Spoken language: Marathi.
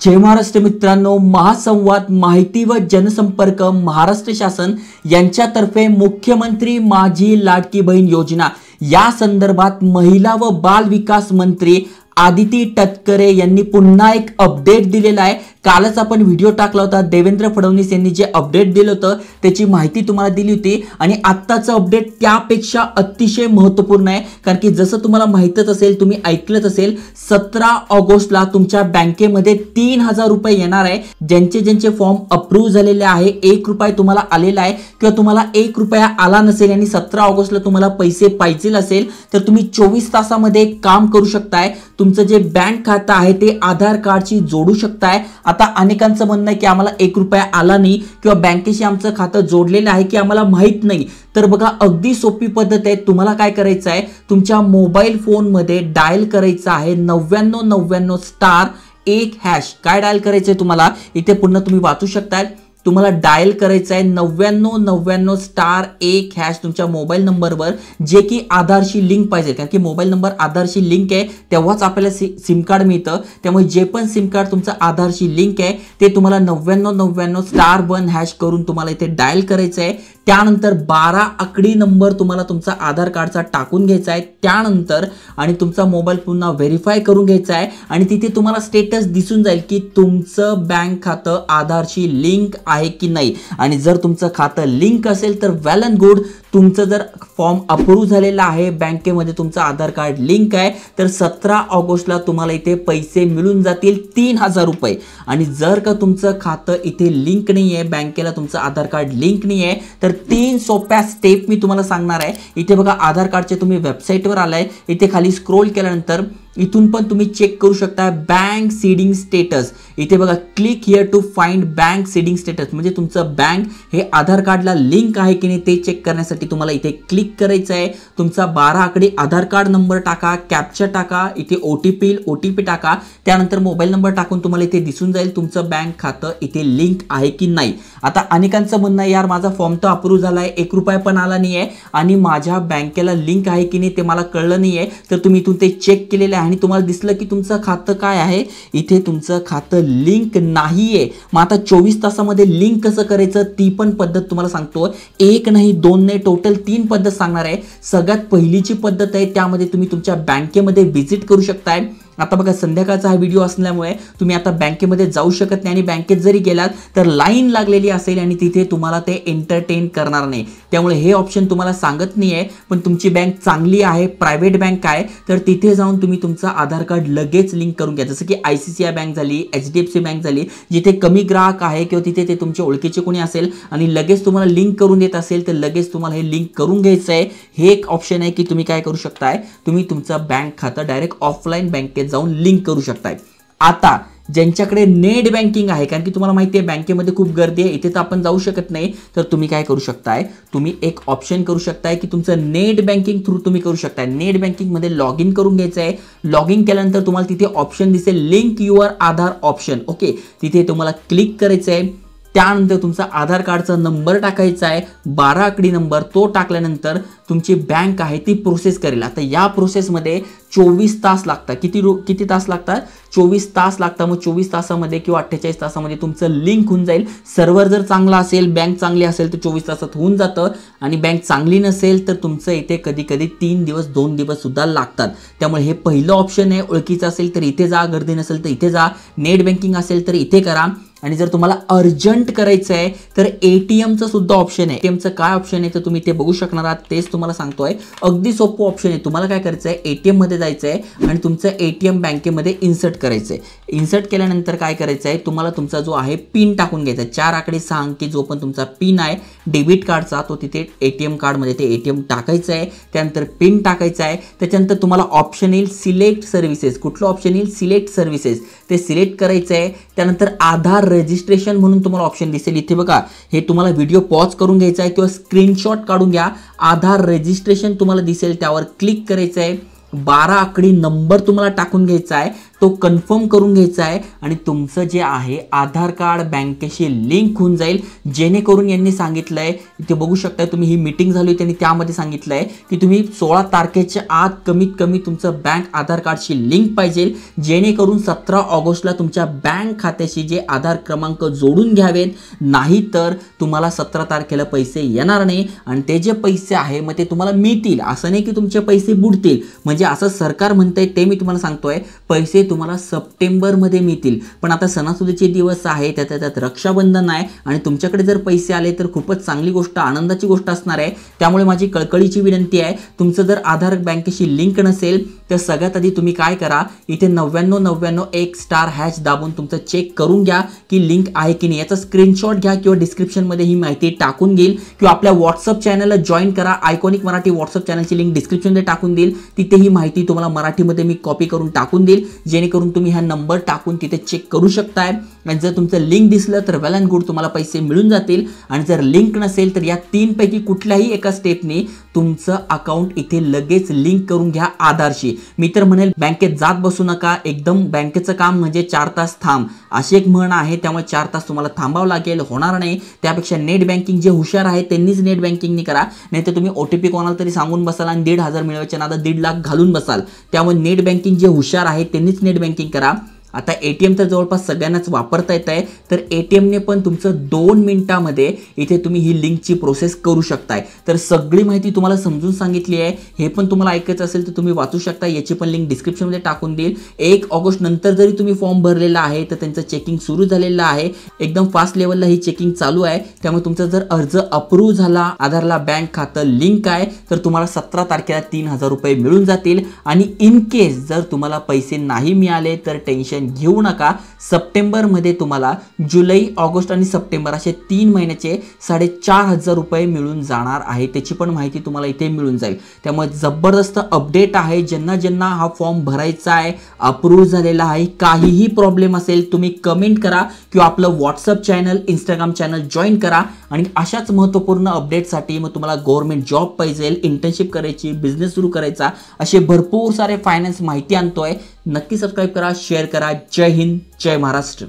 जय महाराष्ट्र मित्रांनो, महासंवाद माहिती व जनसंपर्क महाराष्ट्र शासन यांच्यातर्फे मुख्यमंत्री माझी लाडकी बहीण योजना या संदर्भात महिला व बाल विकास मंत्री आदिती तटकरे यांनी पुन्हा एक अपडेट दिलेला आहे। कालच आपण व्हिडिओ टाकला होता, देवेंद्र फडणवीस यांनी जे अपडेट दिलं होतं त्याची माहिती तुम्हाला दिली होती आणि आत्ताचं अपडेट त्यापेक्षा अतिशय महत्त्वपूर्ण आहे। कारण की जसं तुम्हाला माहितच असेल, तुम्ही ऐकलंच असेल, 17 ऑगस्टला तुमच्या बँकेमध्ये 3000 रुपये येणार आहे। ज्यांचे फॉर्म अप्रूव्ह झालेले आहे, 1 रुपया तुम्हाला आलेला आहे किंवा तुम्हाला 1 रुपया आला नसेल आणि 17 ऑगस्टला तुम्हाला पैसे पाहिजे असेल तर तुम्ही 24 तासामध्ये काम करू शकताय। तुमचं जे बँक खातं आहे ते आधार कार्डशी जोडू शकताय। आता अनेकांचं म्हणणं आहे की आम्हाला 1 रुपया आला नाही किंवा बँकेशी आमचं खातं जोडलेलं आहे की आम्हाला माहित नाही, तर बघा अगदी सोपी पद्धत आहे। तुम्हाला काय करायचं आहे, तुमच्या मोबाईल फोन मध्ये डायल करायचं आहे 9999 स्टार 1 हॅश। काय डायल करायचं आहे तुम्हाला, इथे पुन्हा तुम्ही वाचू शकताय, तुम्हाला डायल करायचं आहे 9999 स्टार 1 हॅश तुमच्या मोबाईल नंबरवर, जे की आधारशी लिंक पाहिजे। कारण की मोबाईल नंबर आधारशी लिंक आहे तेव्हाच आपल्याला सिम कार्ड मिळतं। त्यामुळे जे पण सिम कार्ड तुमचं आधारशी लिंक आहे ते तुम्हाला 9999 स्टार 1 हॅश करून तुम्हाला इथे डायल करायचं आहे। त्यानंतर 12 आकडी नंबर तुम्हाला तुमचा आधार कार्डचा टाकून घ्यायचा आहे। त्यानंतर आणि तुमचा मोबाईल पुन्हा व्हेरीफाय करून घ्यायचा आहे आणि तिथे तुम्हाला स्टेटस दिसून जाईल की तुमचं बँक खातं आधारशी लिंक आहे की नाही। आणि जर तुमचं खातं लिंक असेल तर वेल अँड गुड, तुमचं जर फॉर्म अप्रूव्ह झालेला आहे, बँकेमध्ये तुमचं आधार कार्ड लिंक आहे, तर 17 ऑगस्टला तुम्हाला इथे पैसे मिळून जातील 3000 रुपये। आणि जर का तुमचं खातं इथे लिंक नाही आहे, बँकेला तुमचं आधार कार्ड लिंक नाही आहे, तर 3 सोप्या स्टेप मी तुम्हाला सांगणार आहे। इथे बघा आधार कार्डचे तुम्ही वेबसाईटवर आलाय, इथे खाली स्क्रोल केल्यानंतर इथून पण तुम्ही चेक करू शकता बँक सीडिंग स्टेटस। इथे बघा click here to find bank seeding status, म्हणजे तुमचं बँक हे आधार कार्डला लिंक आहे की नाही ते चेक करण्यासाठी तुम्हाला इथे क्लिक करायचं आहे। तुमचा 12 आकडी आधार कार्ड नंबर टाका, कॅप्चा टाका, इथे ओटीपी टाका, त्यानंतर मोबाईल नंबर टाकून तुम्हाला इथे दिसून जाईल तुमचं बँक खातं इथे लिंक आहे की नाही। आता अनेकांचं म्हणणं आहे, यार माझा फॉर्म तर अप्रूव्ह झालाय, 1 रुपया पण आला नाही आहे आणि माझ्या बँकेला लिंक आहे की नाही ते मला कळलं नाही आहे, तर तुम्ही इथून ते चेक केलेलं आहे आणि तुम्हाला दिसलं की तुमचं खातं काय आहे, इथे तुमचं खातं लिंक नाहीये। मग आता 24 तासामध्ये लिंक कसं करायचं ती पण पद्धत तुम्हाला सांगतो। 1 नाही 2 नाही, टोटल 3 पद्धत सांगणार आहे। सगळ्यात पहिलीची पद्धत आहे, त्यामध्ये तुम्ही तुमच्या बँकेमध्ये व्हिजिट करू शकताय। आता बघा संध्याकाळचा हा व्हिडिओ असल्यामुळे तुम्ही आता बँकेमध्ये जाऊ शकत नाही आणि बँकेत जरी गेलात तर लाईन लागलेली असेल आणि तिथे तुम्हाला ते एंटरटेन करणार नाही, त्यामुळे हे ऑप्शन तुम्हाला सांगत नाही आहे। पण तुमची बँक चांगली आहे, प्रायव्हेट बँक आहे, तर तिथे जाऊन तुम्ही तुमचं आधार कार्ड लगेच लिंक करून घ्या। जसं की ICICI बँक झाली, HDFC बँक झाली, जिथे कमी ग्राहक आहे किंवा तिथे ते तुमचे ओळखीचे कोणी असेल आणि लगेच तुम्हाला लिंक करून देत असेल तर लगेच तुम्हाला हे लिंक करून घ्यायचं आहे। हे एक ऑप्शन आहे की तुम्ही काय करू शकताय, तुम्ही तुमचं बँक खातं डायरेक्ट ऑफलाईन बँकेत जाऊन लिंक करू शकताय। आता ज्यांच्याकडे नेट बँकिंग आहे, कारण की तुम्हाला माहिती आहे बँकेमध्ये खूप गर्दी आहे, इथे तर आपण जाऊ शकत नाही, तर तुम्ही काय करू शकताय, तुम्ही एक ऑप्शन करू शकताय की तुमचं नेट बँकिंग थ्रू तुम्ही करू शकताय। नेट बँकिंग मध्ये लॉग इन करून घ्यायचं आहे। लॉग इन केल्यानंतर तुम्हाला तिथे ऑप्शन दिसेल link your Aadhaar option, okay, तिथे तुम्हाला क्लिक करायचं आहे। त्यानंतर तुमचा आधार कार्डचा नंबर टाकायचा आहे, 12 आकडी नंबर, तो टाकल्यानंतर तुमची बँक आहे ती प्रोसेस करेल। आता या प्रोसेसमध्ये 24 तास लागतात। किती तास लागतात, 24 तास लागतात। मग 24 तासामध्ये किंवा 48 तासामध्ये तुमचं लिंक होऊन जाईल। सर्व्हर जर चांगला असेल, बँक चांगली असेल तर 24 तासात होऊन जातं आणि बँक चांगली नसेल तर तुमचं इथे कधी 3 दिवस 2 दिवस सुद्धा लागतात। त्यामुळे हे पहिलं ऑप्शन आहे, ओळखीचं असेल तर इथे जा, गर्दी नसेल तर इथे जा, नेट बँकिंग असेल तर इथे करा। आणि जर तुम्हाला अर्जंट करायचं आहे तर ATMचं सुद्धा ऑप्शन आहे। ATMचं काय ऑप्शन आहे तर तुम्ही ते बघू शकणार आहात, तेच तुम्हाला सांगतोय। अगदी सोपं ऑप्शन आहे। तुम्हाला काय करायचं आहे, ATM मध्ये जायचं आहे आणि तुमचं ATM बँकेमध्ये इन्सर्ट करायचं आहे। इन्सर्ट केल्यानंतर काय करायचं आहे, तुम्हाला तुमचा जो आहे पिन टाकून घ्यायचा आहे, 4 आकडे 6 अंकी जो पण तुमचा पिन आहे डेबिट कार्डचा, तो तिथे ATM कार्डमध्ये ते ATM टाकायचं आहे। त्यानंतर पिन टाकायचा आहे। त्याच्यानंतर तुम्हाला ऑप्शन येईल सिलेक्ट सर्व्हिसेस, कुठलं ऑप्शन येईल, सिलेक्ट सर्व्हिसेस, ते सिलेक्ट करायचं आहे। त्यानंतर आधार रजिस्ट्रेशन म्हणून तुम्हाला ऑप्शन दिसेल, इथे बघा, हे तुम्हाला व्हिडिओ पॉज करून घ्यायचा आहे किंवा स्क्रीनशॉट काढून घ्या। आधार रजिस्ट्रेशन तुम्हाला दिसेल, त्यावर क्लिक करायचं आहे। 12 आकडी नंबर तुम्हाला टाकून घ्यायचा आहे। तो कन्फर्म करून घ्यायचा आहे आणि तुमचं जे आहे आधार कार्ड बँकेशी लिंक होऊन जाईल, जेणेकरून यांनी सांगितलंय, इथे बघू शकता तुम्ही, ही मीटिंग झाली त्यांनी त्यामध्ये सांगितलंय की तुम्ही 16 तारखेच्या आत कमीत कमी तुमचं बँक आधार कार्डशी लिंक पाहिजे, जेणेकरून 17 ऑगस्टला तुमच्या बँक खात्याशी जे आधार क्रमांक जोडून घ्यावेत, नाही तर तुम्हाला 17 तारखेला पैसे येणार नाही आणि ते जे पैसे आहे मग ते तुम्हाला मिळतील, असं नाही की तुमचे पैसे बुडतील. म्हणजे असं सरकार म्हणतंय ते मी तुम्हाला सांगतोय, पैसे तुम्हाला सप्टेंबरमध्ये मिळतील. पण आता सणासुदीचे दिवस आहे, त्यात रक्षाबंधन आहे आणि तुमच्याकडे जर पैसे आले तर खूपच चांगली गोष्ट, आनंदाची गोष्ट असणार आहे. त्यामुळे माझी कळकळीची विनंती आहे, तुमचं जर आधार बँकेशी लिंक नसेल तर सगळ्यात आधी तुम्ही काय करा, इथे 9999 दाबून तुमचं चेक करून घ्या की लिंक आहे की नाही. याचा स्क्रीनशॉट घ्या किंवा डिस्क्रिप्शनमध्ये ही माहिती टाकून घेईल किंवा आपल्या व्हॉट्सअप चॅनलला जॉईन करा. आयकॉनिक मराठी व्हॉट्सअप चॅनलची लिंक डिस्क्रिप्शनमध्ये टाकून देईल, तिथे ही माहिती तुम्हाला मराठीमध्ये मी कॉपी करून टाकून देईल, जेणेकरून तुम्ही हा नंबर टाकून तिथे चेक करू शकताय. आणि जर तुमचं लिंक दिसलं तर वेल अँड गुड, तुम्हाला पैसे मिळून जातील. आणि जर लिंक नसेल तर या 3 पैकी कुठल्याही एका स्टेपने तुमचं अकाउंट इथे लगेच लिंक करून घ्या आधारशी. मी तर म्हणेल बँकेत जात बसू नका, एकदम बँकेचं काम म्हणजे 4 तास थांब, अशी एक म्हण आहे. त्यामुळे 4 तास तुम्हाला थांबावं लागेल, होणार नाही. त्यापेक्षा नेट बँकिंग जे हुशार आहे त्यांनीच नेट बँकिंगनी करा, नाही तर तुम्ही OTP कोणाला तरी सांगून बसाल आणि 1,500 मिळवायच्या नादात 1.5 लाख घालून बसाल. त्यामुळे नेट बँकिंग जे हुशार आहे त्यांनीच नेट बँकिंग करा. आता ATM तर जवळपास सगळ्यांनाच वापरता येत आहे, तर ATMने पण तुमचं 2 मिनिटामध्ये इथे तुम्ही ही लिंकची प्रोसेस करू शकताय. तर सगळी माहिती तुम्हाला समजून सांगितली आहे. हे पण तुम्हाला ऐकायचं असेल तर तुम्ही वाचू शकता, याची पण लिंक डिस्क्रिप्शनमध्ये टाकून देईल. 1 ऑगस्ट नंतर जरी तुम्ही फॉर्म भरलेला आहे तर त्यांचं चेकिंग सुरू झालेलं आहे, एकदम फास्ट लेवलला ही चेकिंग चालू आहे. त्यामुळे तुमचा जर अर्ज अप्रूव्ह झाला, आधारला बँक खातं लिंक आहे, तर तुम्हाला 17 तारखेला 3,000 रुपये मिळून जातील. आणि इन केस जर तुम्हाला पैसे नाही मिळाले तर टेन्शन घेऊ नका. सप्टेंबरमध्ये तुम्हाला जुलै, ऑगस्ट आणि सप्टेंबर असे 3 महिन्याचे 4,500 रुपये मिळून जाणार आहे. त्याची पण माहिती तुम्हाला इथे मिळून जाईल. त्यामुळे जबरदस्त अपडेट आहे. ज्यांना हा फॉर्म भरायचा आहे, अप्रूव्ह झालेला आहे, काहीही प्रॉब्लेम असेल तुम्ही कमेंट करा किंवा आपलं WhatsApp channel, Instagram channel join करा. आणि अशाच महत्त्वपूर्ण अपडेटसाठी मग तुम्हाला गव्हर्नमेंट जॉब पाहिजे, इंटर्नशिप करायची, बिझनेस सुरू करायचा, असे भरपूर सारे फायनान्स माहिती आणतोय. नक्की सबस्क्राईब करा, शेअर करा. जय हिंद, जय महाराष्ट्र.